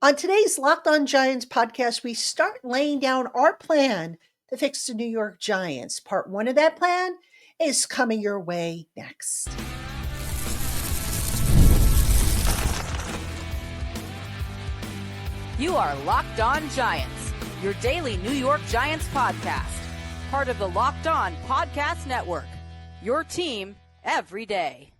On today's Locked On Giants podcast, we start laying down our plan to fix the New York Giants. Part one of that plan is coming your way next. You are Locked On Giants, your daily New York Giants podcast. Part of the Locked On Podcast Network, your team every day.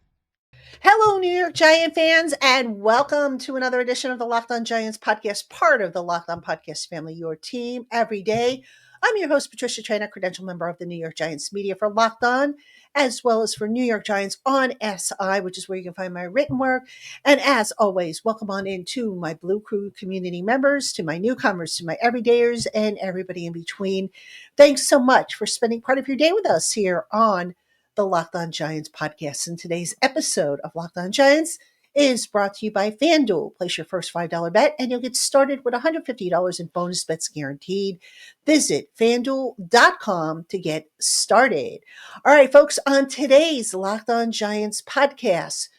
Hello, New York Giant fans, and welcome to another edition of the Locked On Giants podcast, part of the Locked On Podcast family, your team every day. I'm your host, Patricia Traina, credential member of the New York Giants media for Locked On, as well as for New York Giants on SI, which is where you can find my written work. And as always, welcome on in to my Blue Crew community members, to my newcomers, to my everydayers, and everybody in between. Thanks so much for spending part of your day with us here on the Locked On Giants podcast. And today's episode of Locked On Giants is brought to you by FanDuel. Place your first $5 bet and you'll get started with $150 in bonus bets guaranteed. Visit FanDuel.com to get started. All right, folks, on today's Locked On Giants podcast,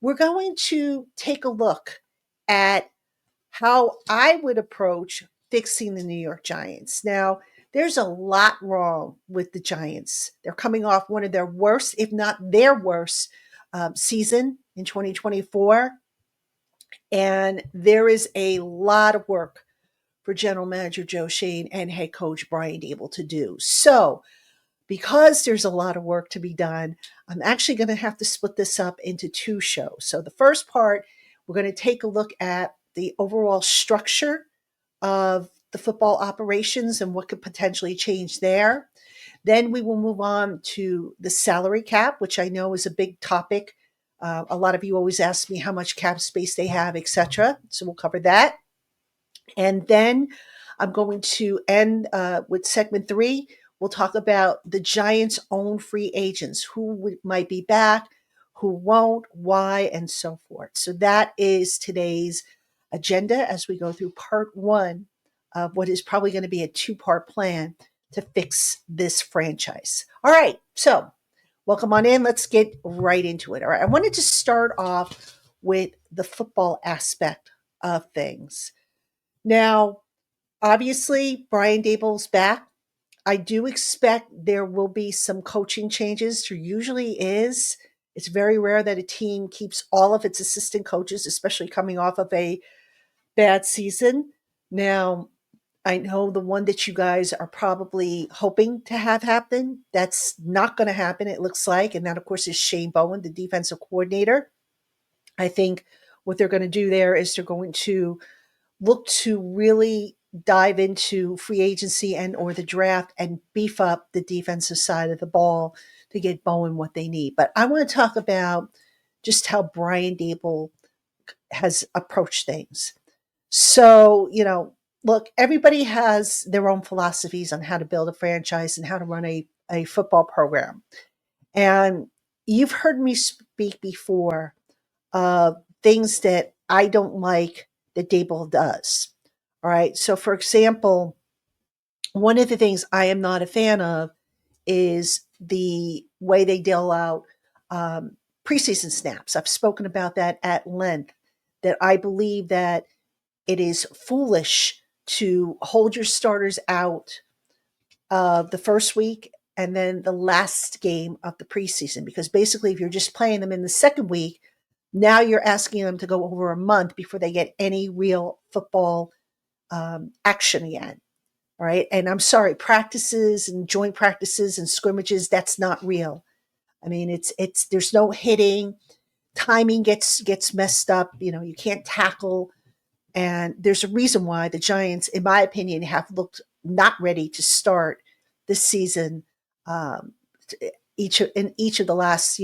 we're going to take a look at how I would approach fixing the New York Giants. Now, there's a lot wrong with the Giants. They're coming off one of their worst, if not their worst, season in 2024. And there is a lot of work for General Manager Joe Schoen and head coach Brian Daboll to do. So because there's a lot of work to be done, I'm actually going to have to split this up into two shows. So the first part, we're going to take a look at the overall structure of the football operations and what could potentially change there. Then we will move on to the salary cap, which I know is a big topic. A lot of you always ask me how much cap space they have, etc. So we'll cover that. And then I'm going to end with segment 3. We'll talk about the Giants' own free agents, who might be back, who won't, why, and so forth. So that is today's agenda as we go through part 1 of what is probably going to be a 2-part plan to fix this franchise. All right, so welcome on in. Let's get right into it. All right, I wanted to start off with the football aspect of things. Now, obviously, Brian Daboll's back. I do expect there will be some coaching changes. There usually is. It's very rare that a team keeps all of its assistant coaches, especially coming off of a bad season. Now, I know the one that you guys are probably hoping to have happen, that's not going to happen, it looks like. And that, of course, is Shane Bowen, the defensive coordinator. I think what they're going to do there is they're going to look to really dive into free agency and or the draft and beef up the defensive side of the ball to get Bowen what they need. But I want to talk about just how Brian Daboll has approached things. So, look, everybody has their own philosophies on how to build a franchise and how to run a football program. And you've heard me speak before of things that I don't like that Daboll does. All right. So, for example, one of the things I am not a fan of is the way they deal out preseason snaps. I've spoken about that at length, that I believe that it is foolish to hold your starters out the first week and then the last game of the preseason, because basically if you're just playing them in the second week, now you're asking them to go over a month before they get any real football action again. All right. And I'm sorry, practices and joint practices and scrimmages, that's not real. I mean, it's there's no hitting, timing gets messed up. You can't tackle. And there's a reason why the Giants, in my opinion, have looked not ready to start this season in each of the last,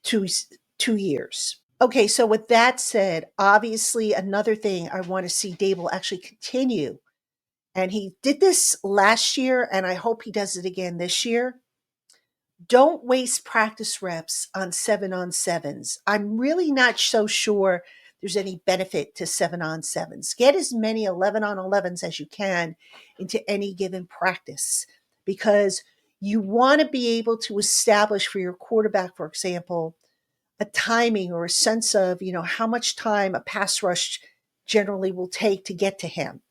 2 years. Okay, so with that said, obviously another thing I want to see Daboll actually continue, and he did this last year, and I hope he does it again this year. Don't waste practice reps on 7-on-7s. I'm really not so sure there's any benefit to 7-on-7s. Get as many 11-on-11s as you can into any given practice, because you want to be able to establish for your quarterback, for example, a timing or a sense of, how much time a pass rush generally will take to get to him.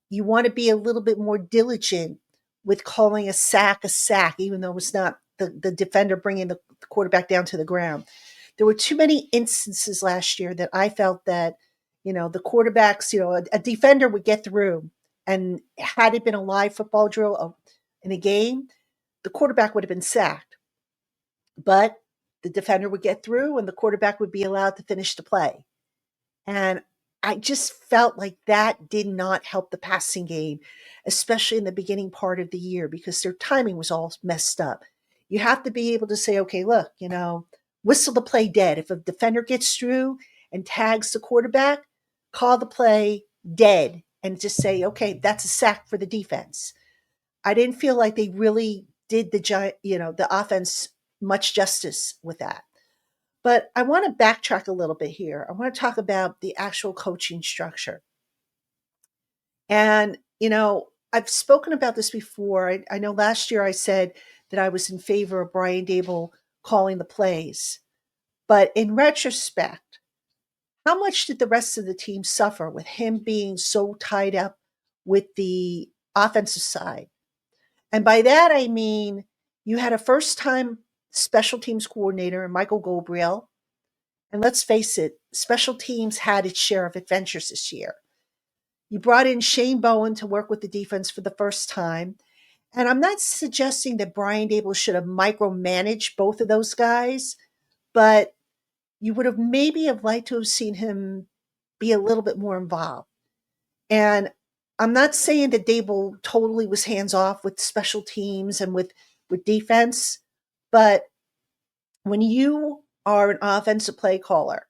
You want to be a little bit more diligent with calling a sack, even though it's not the defender bringing the quarterback down to the ground. There were too many instances last year that I felt that, the quarterbacks, a defender would get through, and had it been a live football drill in a game, the quarterback would have been sacked. But the defender would get through and the quarterback would be allowed to finish the play. And I just felt like that did not help the passing game, especially in the beginning part of the year, because their timing was all messed up. You have to be able to say, okay, look, whistle the play dead. If a defender gets through and tags the quarterback, call the play dead and just say, okay, that's a sack for the defense. I didn't feel like they really did the offense much justice with that. But I want to backtrack a little bit here. I want to talk about the actual coaching structure. And, I've spoken about this before. I know last year I said that I was in favor of Brian Dable calling the plays. But in retrospect, how much did the rest of the team suffer with him being so tied up with the offensive side? And by that, I mean, you had a first time special teams coordinator, Michael Gabriel. And let's face it, special teams had its share of adventures this year. You brought in Shane Bowen to work with the defense for the first time. And I'm not suggesting that Brian Dable should have micromanaged both of those guys, but you would have maybe have liked to have seen him be a little bit more involved. And I'm not saying that Dable totally was hands off with special teams and with defense, but when you are an offensive play caller,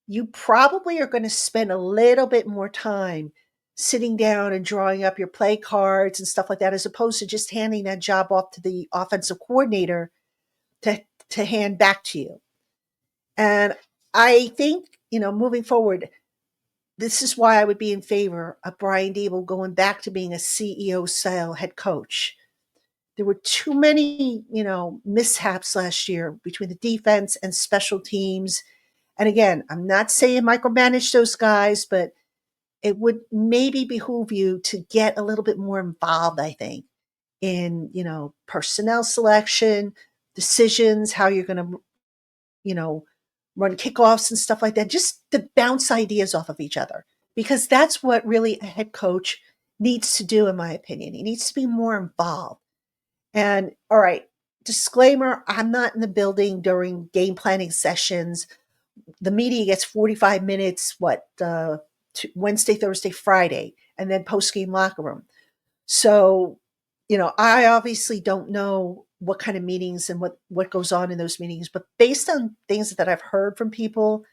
you probably are going to spend a little bit more time sitting down and drawing up your play cards and stuff like that, as opposed to just handing that job off to the offensive coordinator to hand back to you. And I think, moving forward, this is why I would be in favor of Brian Dable going back to being a CEO style head coach. There were too many, mishaps last year between the defense and special teams. And again, I'm not saying micromanage those guys, but it would maybe behoove you to get a little bit more involved, I think, in, personnel selection, decisions, how you're going to, run kickoffs and stuff like that, just to bounce ideas off of each other. Because that's what really a head coach needs to do, in my opinion. He needs to be more involved. And all right, disclaimer, I'm not in the building during game planning sessions. The media gets 45 minutes, Wednesday, Thursday, Friday, and then post game locker room. So, I obviously don't know what kind of meetings and what goes on in those meetings, but based on things that I've heard from people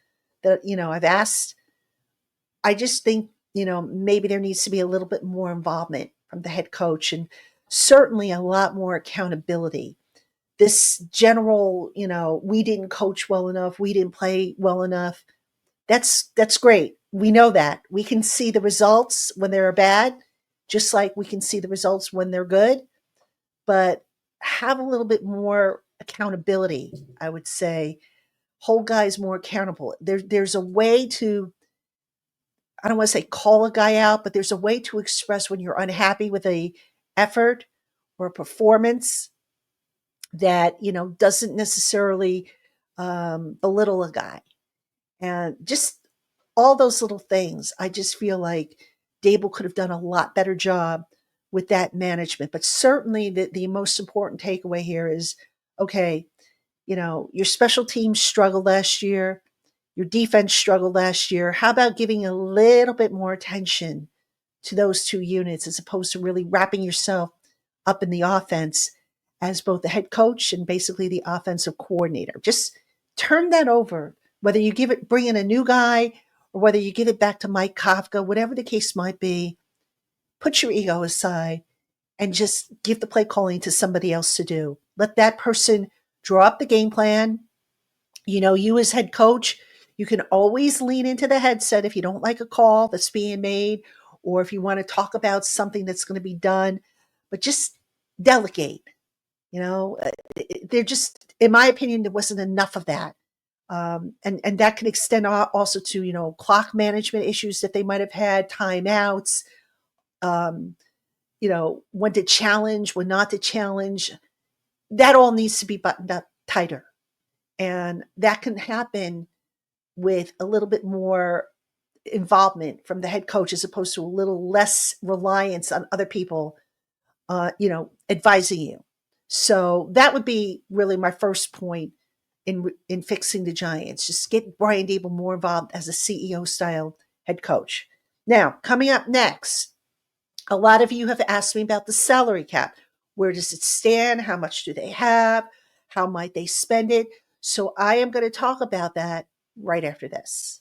that, I've asked, I just think, maybe there needs to be a little bit more involvement from the head coach and certainly a lot more accountability. This general, we didn't coach well enough, we didn't play well enough. That's great. We know that. We can see the results when they're bad, just like we can see the results when they're good. But have a little bit more accountability, I would say. Hold guys more accountable. There's a way to, I don't want to say call a guy out, but there's a way to express when you're unhappy with a effort or a performance that, doesn't necessarily belittle a guy. And just all those little things, I just feel like Dable could have done a lot better job with that management. But certainly the most important takeaway here is, okay, your special teams struggled last year. Your defense struggled last year. How about giving a little bit more attention to those two units as opposed to really wrapping yourself up in the offense as both the head coach and basically the offensive coordinator? Just turn that over, whether you bring in a new guy or whether you give it back to Mike Kafka, whatever the case might be. Put your ego aside and just give the play calling to somebody else to do. Let that person draw up the game plan. You as head coach, you can always lean into the headset if you don't like a call that's being made or if you want to talk about something that's going to be done, but just delegate. They're just, in my opinion, there wasn't enough of that And that can extend also to, clock management issues that they might have had, timeouts, um, when to challenge, when not to challenge. That all needs to be buttoned up tighter. And that can happen with a little bit more involvement from the head coach as opposed to a little less reliance on other people, advising you. So that would be really my first point in fixing the Giants. Just get Brian Dable more involved as a CEO style head coach. Now, coming up next, a lot of you have asked me about the salary cap. Where does it stand? How much do they have? How might they spend it? So I am going to talk about that right after this.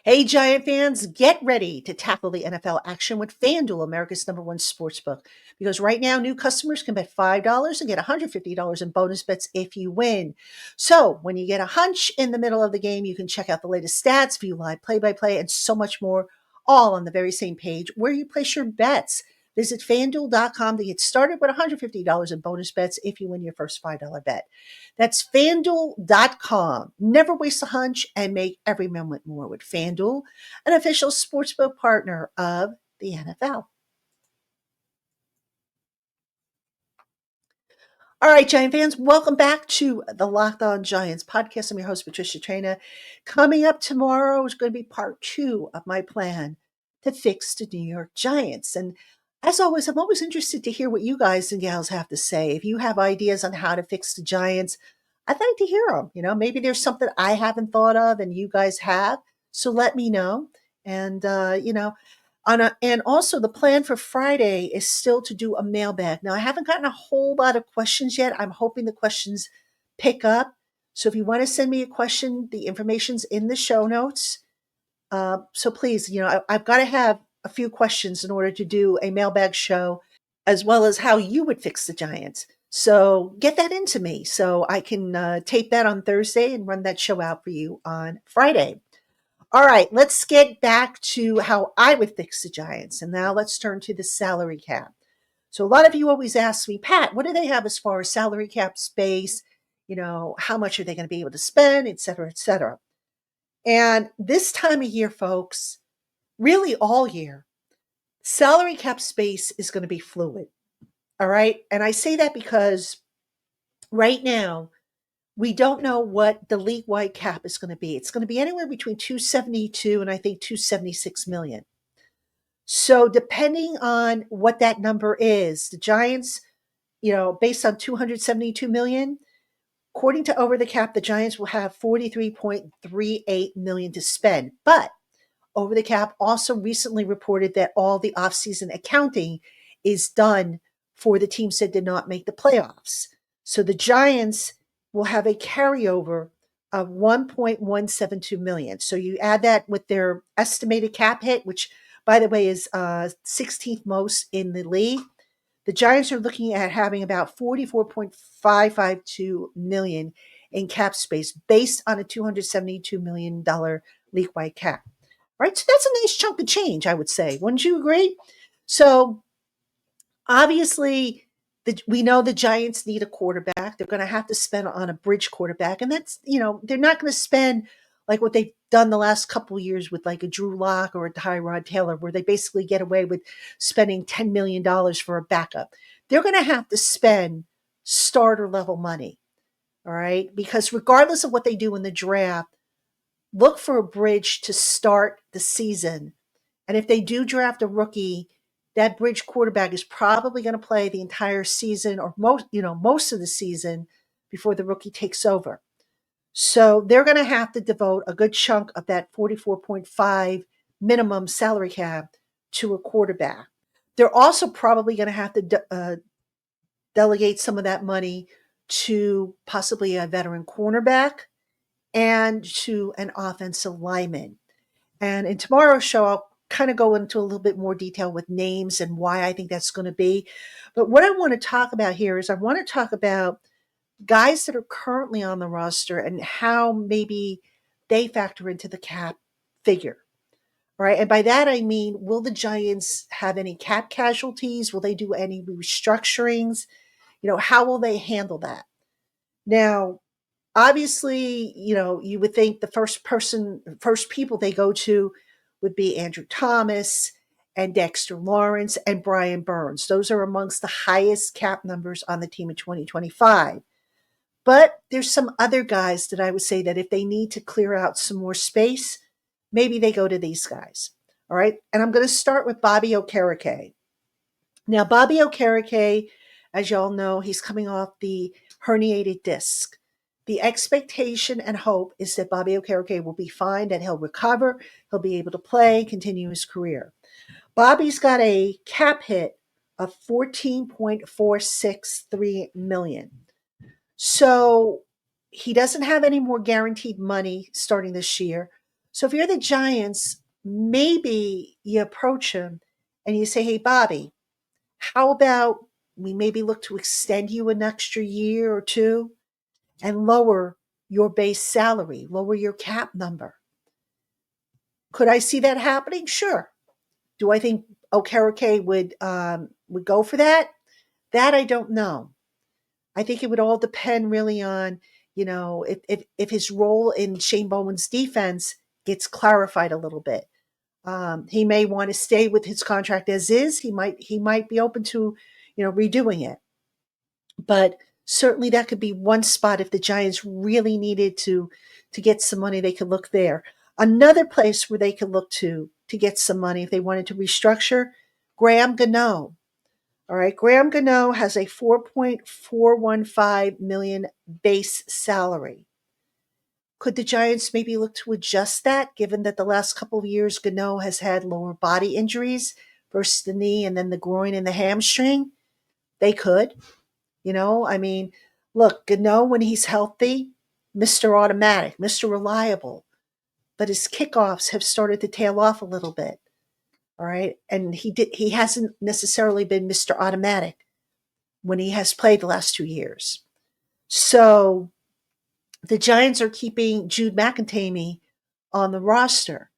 Hey, Giant fans, get ready to tackle the NFL action with FanDuel, America's #1 sportsbook. Because right now, new customers can bet $5 and get $150 in bonus bets if you win. So when you get a hunch in the middle of the game, you can check out the latest stats, view live play-by-play, and so much more, all on the very same page where you place your bets. Visit FanDuel.com to get started with $150 in bonus bets if you win your first $5 bet. That's FanDuel.com. Never waste a hunch and make every moment more with FanDuel, an official sportsbook partner of the NFL. All right, Giant fans, welcome back to the Locked On Giants podcast. I'm your host, Patricia Traina. Coming up tomorrow is going to be part 2 of my plan to fix the New York Giants. And as always, I'm always interested to hear what you guys and gals have to say. If you have ideas on how to fix the Giants, I'd like to hear them. Maybe there's something I haven't thought of and you guys have. So let me know. And, and also the plan for Friday is still to do a mailbag. Now I haven't gotten a whole lot of questions yet. I'm hoping the questions pick up. So if you want to send me a question, the information's in the show notes. So please, I've got to have a few questions in order to do a mailbag show, as well as how you would fix the Giants. So get that into me so I can tape that on Thursday and run that show out for you on Friday. All right, let's get back to how I would fix the Giants. And now let's turn to the salary cap. So a lot of you always ask me, Pat, what do they have as far as salary cap space? How much are they going to be able to spend, et cetera, et cetera. And this time of year, folks, really all year, salary cap space is going to be fluid. All right. And I say that because right now, we don't know what the league-wide cap is going to be. It's going to be anywhere between 272 and I think 276 million. So depending on what that number is, the Giants, based on 272 million, according to Over the Cap, the Giants will have 43.38 million to spend. But Over the Cap also recently reported that all the offseason accounting is done for the teams that did not make the playoffs. So the Giants will have a carryover of 1.172 million. So you add that with their estimated cap hit, which by the way is 16th most in the league. The Giants are looking at having about 44.552 million in cap space based on a $272 million league-wide cap. Right? So that's a nice chunk of change, I would say. Wouldn't you agree? So obviously, we know the Giants need a quarterback. They're going to have to spend on a bridge quarterback. And that's, they're not going to spend like what they've done the last couple of years with like a Drew Lock or a Tyrod Taylor, where they basically get away with spending $10 million for a backup. They're going to have to spend starter level money. All right. Because regardless of what they do in the draft, look for a bridge to start the season. And if they do draft a rookie, that bridge quarterback is probably going to play the entire season or most of the season before the rookie takes over. So they're going to have to devote a good chunk of that 44.5 minimum salary cap to a quarterback. They're also probably going to have to delegate some of that money to possibly a veteran cornerback and to an offensive lineman. And in tomorrow's show, I'll kind of go into a little bit more detail with names and why I think that's going to be. But what I want to talk about here is I want to talk about guys that are currently on the roster and how maybe they factor into the cap figure. Right. And by that, I mean, will the Giants have any cap casualties? Will they do any restructurings? How will they handle that? Now, Obviously, you would think the first people they go to would be Andrew Thomas and Dexter Lawrence and Brian Burns. Those are amongst the highest cap numbers on the team in 2025. But there's some other guys that I would say that if they need to clear out some more space, maybe they go to these guys. All right. And I'm going to start with Bobby Okereke. Now, Bobby Okereke, as y'all know, he's coming off the herniated disc. The expectation and hope is that Bobby Okereke will be fine, that he'll recover, he'll be able to play, continue his career. Bobby's got a cap hit of 14.463 million. So he doesn't have any more guaranteed money starting this year. So if you're the Giants, maybe you approach him and you say, "Hey, Bobby, how about we maybe look to extend you an extra year or two and lower your base salary, lower your cap number?" Could I see that happening? Sure. Do I think Okereke would go for that? That I don't know. I think it would all depend really on, if his role in Shane Bowen's defense gets clarified a little bit. He may want to stay with his contract as is. He might be open to, redoing it. But certainly that could be one spot if the Giants really needed to get some money, they could look there. Another place where they could look to get some money if they wanted to restructure, Graham Gano. All right, Graham Gano has a 4.415 million base salary. Could the Giants maybe look to adjust that, given that the last couple of years Gano has had lower body injuries, first the knee and then the groin and the hamstring? They could. Look, Gano, when he's healthy, Mr. Automatic, Mr. Reliable, but his kickoffs have started to tail off a little bit. All right. And he hasn't necessarily been Mr. Automatic when he has played the last 2 years. So the Giants are keeping Jude McIntyre on the roster.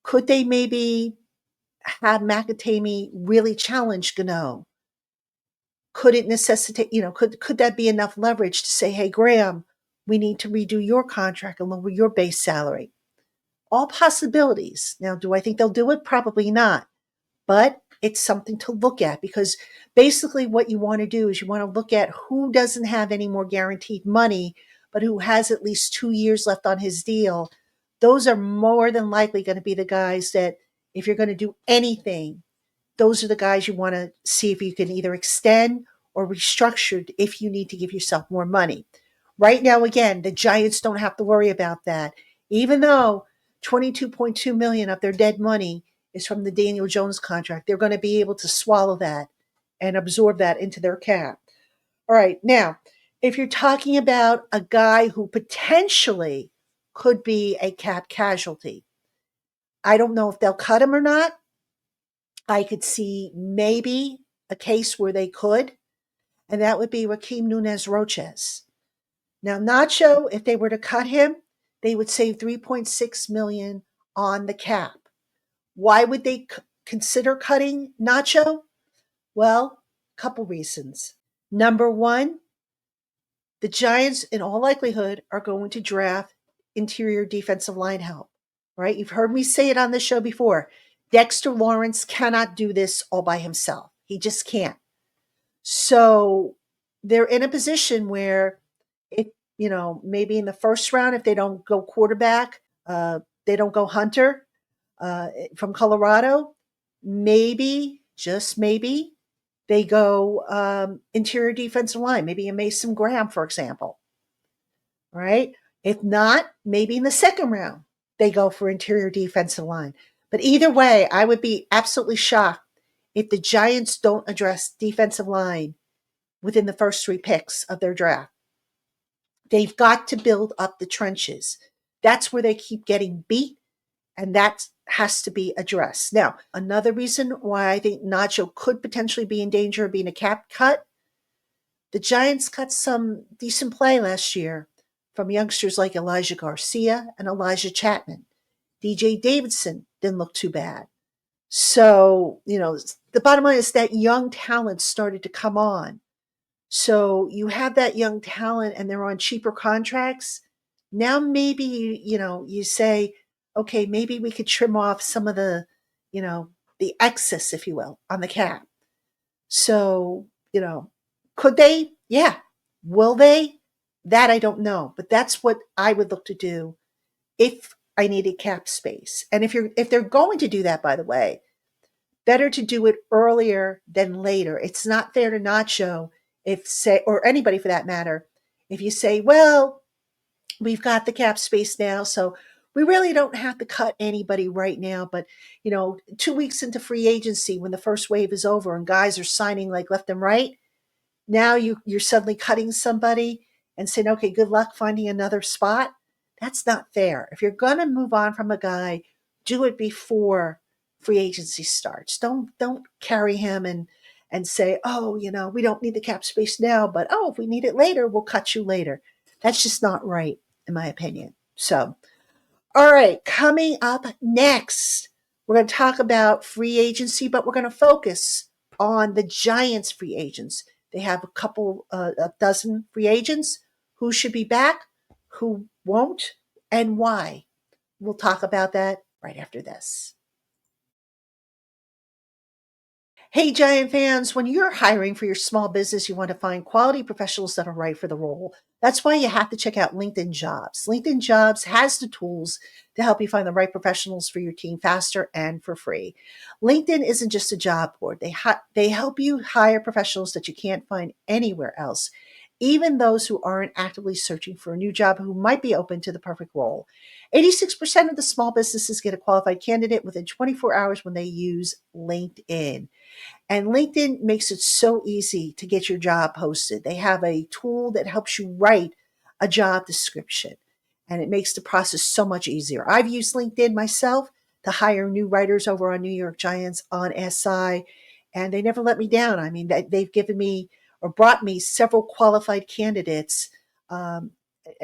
Could they maybe have McIntyre really challenge Gano? Could it necessitate, could that be enough leverage to say, "Hey, Graham, we need to redo your contract and lower your base salary"? All possibilities. Now, do I think they'll do it? Probably not. But it's something to look at, because basically what you want to do is you want to look at who doesn't have any more guaranteed money, but who has at least 2 years left on his deal. Those are more than likely going to be the guys that, if you're going to do anything, those are the guys you want to see if you can either extend or restructure if you need to give yourself more money. Right now, again, the Giants don't have to worry about that, even though 22.2 million of their dead money is from the Daniel Jones contract. They're going to be able to swallow that and absorb that into their cap. All right. Now, if you're talking about a guy who potentially could be a cap casualty, I don't know if they'll cut him or not. I could see maybe a case where they could, and that would be Raheem Nunez Roches. Now, Nacho, if they were to cut him, they would save 3.6 million on the cap. Why would they consider cutting Nacho? Well, a couple reasons. Number one, the Giants, in all likelihood, are going to draft interior defensive line help, right? You've heard me say it on the show before. Dexter Lawrence cannot do this all by himself. He just can't. So they're in a position where, if, maybe in the first round, if they don't go quarterback, they don't go Hunter from Colorado, maybe, just maybe, they go interior defensive line, maybe a Mason Graham, for example. Right? If not, maybe in the second round, they go for interior defensive line. But either way, I would be absolutely shocked if the Giants don't address defensive line within the first 3 picks of their draft. They've got to build up the trenches. That's where they keep getting beat, and that has to be addressed. Now, another reason why I think Nacho could potentially be in danger of being a cap cut, the Giants got some decent play last year from youngsters like Elijah Garcia and Elijah Chapman. DJ Davidson didn't look too bad. So, the bottom line is that young talent started to come on. So you have that young talent and they're on cheaper contracts. Now maybe you say, okay, maybe we could trim off some of you know, the excess, if you will, on the cap. So, could they? Yeah. Will they? That I don't know, but that's what I would look to do if I needed cap space. And if they're going to do that, by the way, better to do it earlier than later. It's not fair to Nacho if say or anybody for that matter, if you say, well, we've got the cap space now, so we really don't have to cut anybody right now. But 2 weeks into free agency, when the first wave is over and guys are signing like left and right, now you're suddenly cutting somebody and saying, okay, good luck finding another spot. That's not fair. If you're going to move on from a guy, do it before free agency starts. Don't carry him and say, oh, we don't need the cap space now, but oh, if we need it later, we'll cut you later. That's just not right, in my opinion. So, all right, coming up next, we're going to talk about free agency, but we're going to focus on the Giants free agents. They have a dozen free agents. Who should be back, who won't, and why. We'll talk about that right after this. Hey, Giant fans, when you're hiring for your small business, you want to find quality professionals that are right for the role. That's why you have to check out LinkedIn Jobs. LinkedIn Jobs has the tools to help you find the right professionals for your team faster and for free. LinkedIn isn't just a job board. They help you hire professionals that you can't find anywhere else, even those who aren't actively searching for a new job who might be open to the perfect role. 86% of the small businesses get a qualified candidate within 24 hours when they use LinkedIn. And LinkedIn makes it so easy to get your job posted. They have a tool that helps you write a job description, and it makes the process so much easier. I've used LinkedIn myself to hire new writers over on New York Giants on SI, and they never let me down. I mean, they've given me or brought me several qualified candidates um,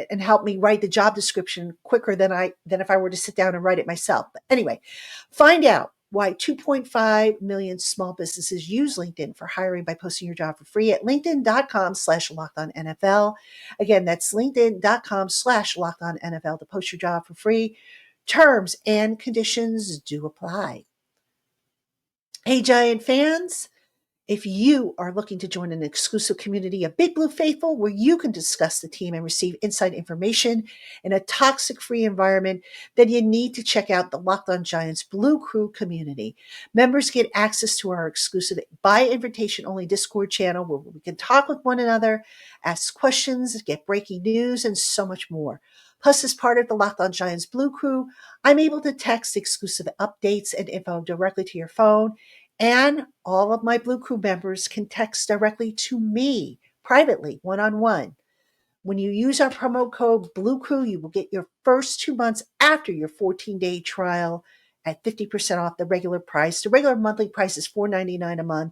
and helped me write the job description quicker than if I were to sit down and write it myself. But anyway, find out why 2.5 million small businesses use LinkedIn for hiring by posting your job for free at linkedin.com/lockedonnfl. Again, that's linkedin.com/lockedonnfl to post your job for free. Terms and conditions do apply. Hey, Giant fans. If you are looking to join an exclusive community of Big Blue Faithful where you can discuss the team and receive inside information in a toxic-free environment, then you need to check out the Locked On Giants Blue Crew community. Members get access to our exclusive by invitation only Discord channel where we can talk with one another, ask questions, get breaking news, and so much more. Plus, as part of the Locked On Giants Blue Crew, I'm able to text exclusive updates and info directly to your phone, and all of my Blue Crew members can text directly to me privately, one on one. When you use our promo code Blue Crew, you will get your first 2 months after your 14-day trial at 50% off the regular price. The regular monthly price is $4.99 a month,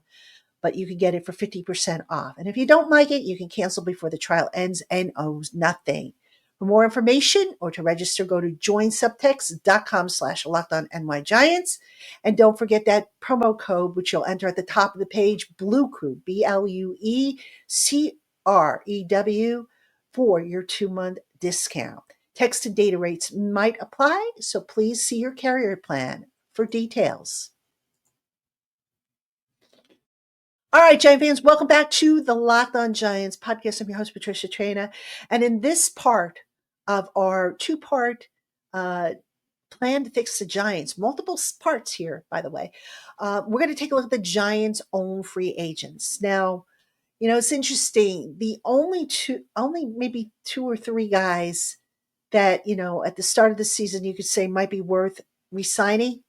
but you can get it for 50% off. And if you don't like it, you can cancel before the trial ends and owes nothing. For more information or to register, go to joinsubtext.com/lockedonnygiants. And don't forget that promo code, which you'll enter at the top of the page, Blue Crew, BLUECREW, for your 2-month discount. Text and data rates might apply, so please see your carrier plan for details. All right, Giant fans, welcome back to the Locked On Giants podcast. I'm your host, Patricia Traina. And in this part of our two-part plan to fix the Giants, multiple parts here, by the way, we're going to take a look at the Giants' own free agents. Now, it's interesting. The only maybe two or three guys that, at the start of the season, you could say might be worth re-signing: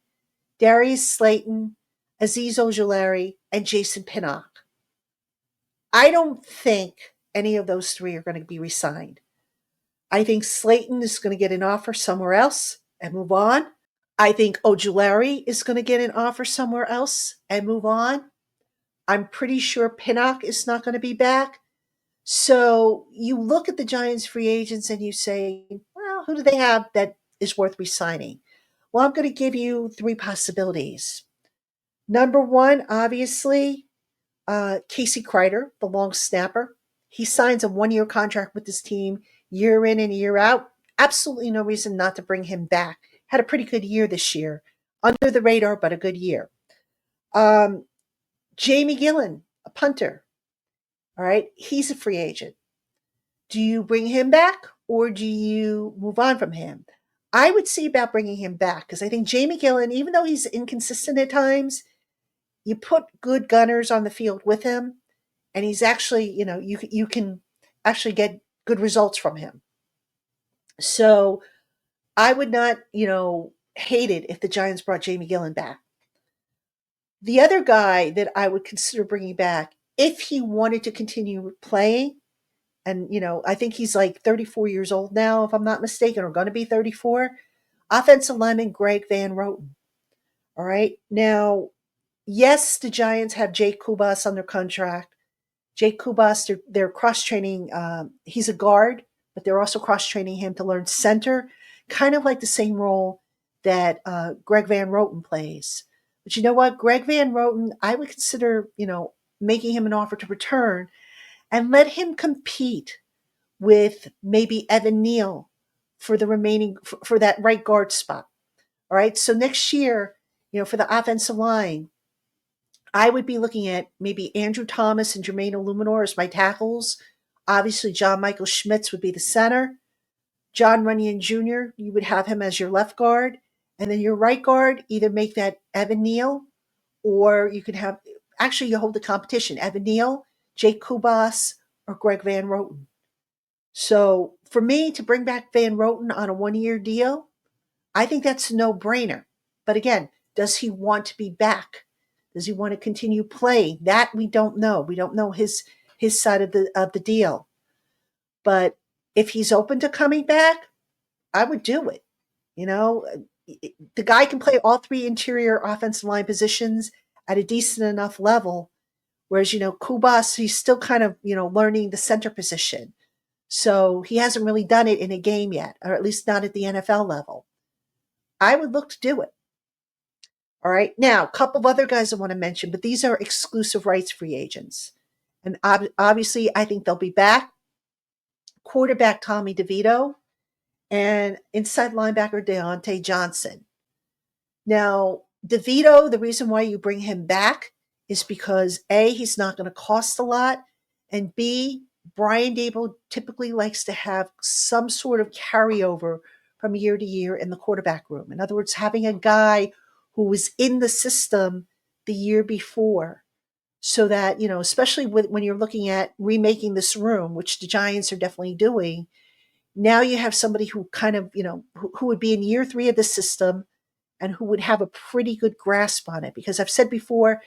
Darius Slayton, Azeez Ojulari, and Jason Pinnock. I don't think any of those three are going to be re-signed. I think Slayton is going to get an offer somewhere else and move on. I think Ojulari is going to get an offer somewhere else and move on. I'm pretty sure Pinnock is not going to be back. So you look at the Giants free agents and you say, well, who do they have that is worth re-signing? Well, I'm going to give you three possibilities. Number one, obviously, Casey Kreider, the long snapper. He signs a 1-year contract with this team year in and year out. Absolutely no reason not to bring him back. Had a pretty good year this year. Under the radar, but a good year. Um, Jamie Gillen, a punter. All right. He's a free agent. Do you bring him back or do you move on from him? I would see about bringing him back because I think Jamie Gillen, even though he's inconsistent at times, you put good gunners on the field with him, and he's actually, you can actually get good results from him. So I would not, hate it if the Giants brought Jamie Gillen back. The other guy that I would consider bringing back, if he wanted to continue playing, and I think he's like 34 years old now, if I'm not mistaken, or going to be 34. Offensive lineman Greg Van Roten. All right. Now, yes, the Giants have Jake Kubas under contract. Jake Kubas, they're cross training. He's a guard, but they're also cross training him to learn center, kind of like the same role that Greg Van Roten plays. But you know what? Greg Van Roten, I would consider, making him an offer to return and let him compete with maybe Evan Neal for the remaining for that right guard spot. All right. So next year, for the offensive line, I would be looking at maybe Andrew Thomas and Jermaine Illuminor as my tackles. Obviously, John Michael Schmitz would be the center. John Runyon Jr., you would have him as your left guard. And then your right guard, either make that Evan Neal, or you could have, actually, you hold the competition Evan Neal, Jake Kubas, or Greg Van Roten. So for me to bring back Van Roten on a 1 year deal, I think that's a no brainer. But again, does he want to be back? Does he want to continue playing? That we don't know. We don't know his side of the deal. But if he's open to coming back, I would do it. You know, the guy can play all three interior offensive line positions at a decent enough level. Whereas, Kubas, he's still kind of, learning the center position. So he hasn't really done it in a game yet, or at least not at the NFL level. I would look to do it. All right. Now, a couple of other guys I want to mention, but these are exclusive rights free agents. And obviously, I think they'll be back. Quarterback Tommy DeVito and inside linebacker Deontay Johnson. Now, DeVito, the reason why you bring him back is because A, he's not going to cost a lot, and B, Brian Dable typically likes to have some sort of carryover from year to year in the quarterback room. In other words, having a guy who was in the system the year before, so that, especially when you're looking at remaking this room, which the Giants are definitely doing, now you have somebody who kind of, who would be in year 3 of the system and who would have a pretty good grasp on it. Because I've said before,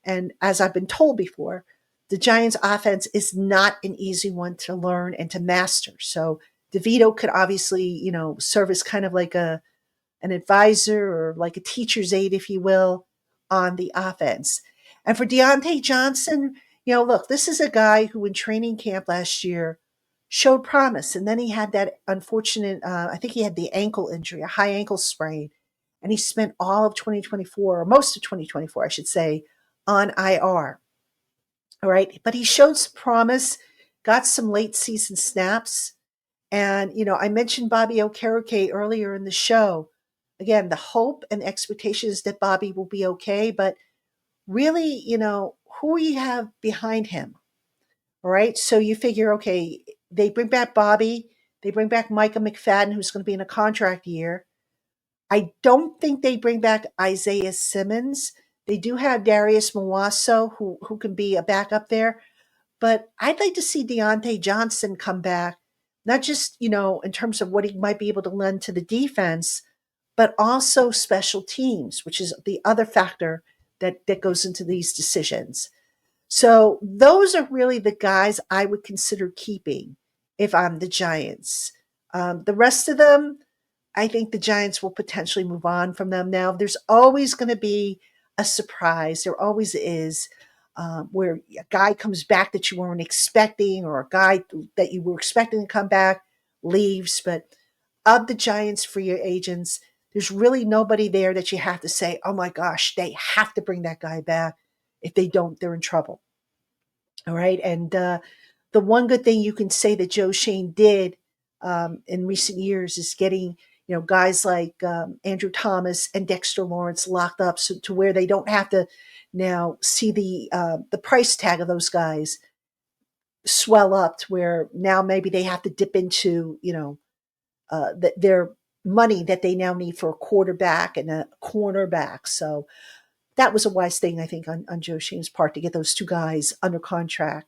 and as I've been told before, the Giants offense is not an easy one to learn and to master. So DeVito could obviously, serve as kind of like an advisor or like a teacher's aide, if you will, on the offense. And for Deontay Johnson, look, this is a guy who in training camp last year showed promise. And then he had that unfortunate, I think he had the ankle injury, a high ankle sprain. And he spent all of 2024, or most of 2024, I should say, on IR. All right. But he showed some promise, got some late season snaps. And, I mentioned Bobby Okereke earlier in the show. Again, the hope and expectation is that Bobby will be okay. But really, who you have behind him? All right. So you figure, okay, they bring back Bobby. They bring back Micah McFadden, who's going to be in a contract year. I don't think they bring back Isaiah Simmons. They do have Darius Mawaso, who can be a backup there. But I'd like to see Deontay Johnson come back, not just, in terms of what he might be able to lend to the defense, but also special teams, which is the other factor that goes into these decisions. So those are really the guys I would consider keeping if I'm the Giants. The rest of them, I think the Giants will potentially move on from them. Now, there's always going to be a surprise. There always is, where a guy comes back that you weren't expecting, or a guy that you were expecting to come back leaves. But of the Giants free agents, there's really nobody there that you have to say, oh my gosh, they have to bring that guy back. If they don't, they're in trouble. All right. And the one good thing you can say that Joe Shane did in recent years is getting, guys like Andrew Thomas and Dexter Lawrence locked up so, to where they don't have to now see the price tag of those guys swell up to where now maybe they have to dip into, their money that they now need for a quarterback and a cornerback. So that was a wise thing, I think, on Joe Schoen's part to get those two guys under contract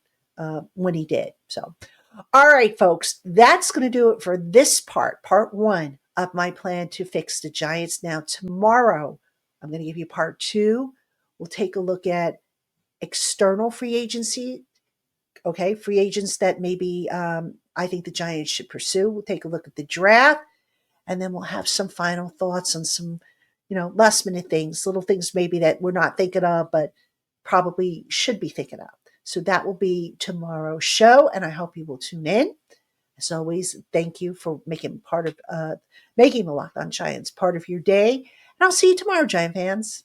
when he did. So, all right, folks, that's going to do it for this part one of my plan to fix the Giants. Now, tomorrow, I'm going to give you part two. We'll take a look at external free agency. Okay, free agents that maybe I think the Giants should pursue. We'll take a look at the draft, and then we'll have some final thoughts on some, last minute things, little things maybe that we're not thinking of, but probably should be thinking of. So that will be tomorrow's show, and I hope you will tune in. As always, thank you for making making the Locked On Giants part of your day, and I'll see you tomorrow, Giant fans.